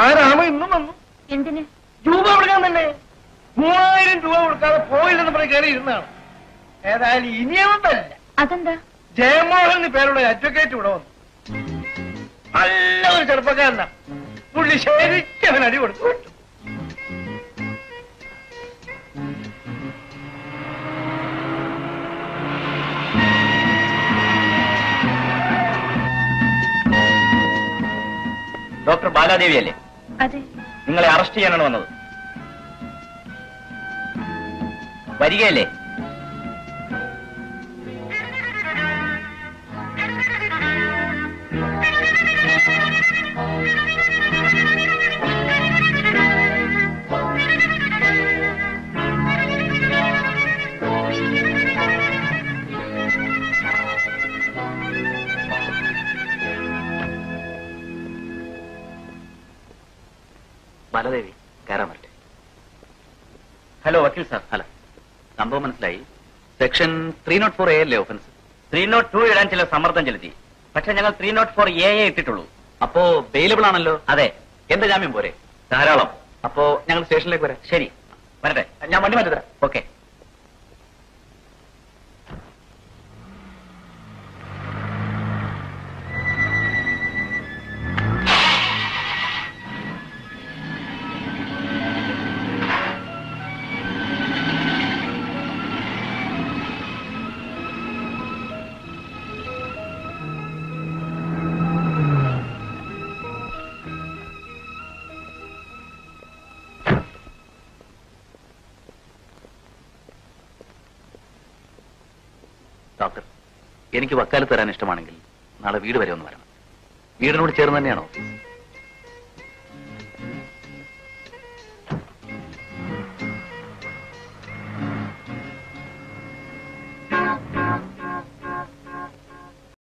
ആ രാമ ഇന്നും വന്നു. എന്തിന്? രൂപ കൊടുക്കാൻ തന്നെ. 3000 രൂപ കൊടുക്കാതെ പോയില്ലെന്ന് പറഞ്ഞ് കയറി ഇരുന്നാണ്. ഏതായാലും ഇനിയൊന്നല്ല. അതെന്താ? ജയമോഹൻ പേരുള്ള അഡ്വക്കേറ്റ് ഇവിടെ വന്നു. നല്ല ഒരു ചെറുപ്പക്കാരനാ. പുള്ളി ശരിക്കും അവൻ അടി കൊടുത്തു. ഡോക്ടർ ബാലാദേവി അല്ലേ? അതെ. നിങ്ങളെ അറസ്റ്റ് ചെയ്യാനാണ് വന്നത്. വരികയല്ലേ? ബാലദേവി കയറാൻ പറ്റേ? ഹലോ വക്കീൽ സാർ. അല്ല, സംഭവം മനസ്സിലായി. സെക്ഷൻ 304A അല്ലേ ഒഫൻസ്? 302 ഇടാൻ ചില സമ്മർദ്ദം ചെലുത്തി. പക്ഷെ ഞങ്ങൾ 304A ഇട്ടിട്ടുള്ളൂ. അപ്പോ ബെയിലബിൾ ആണല്ലോ? അതെ. എന്റെ ജാമ്യം പോരെ? ധാരാളം. അപ്പോ ഞങ്ങൾ സ്റ്റേഷനിലേക്ക് വരാം. ശരി, വരട്ടെ. ഞാൻ വണ്ടി മാറ്റി തരാം. ഓക്കെ. ഡോക്ടർ, എനിക്ക് വക്കാലത്ത് തരാൻ ഇഷ്ടമാണെങ്കിൽ നാളെ വീട് വരെ ഒന്ന് വരണം. വീടിനോട് ചേർന്ന് തന്നെയാണോ?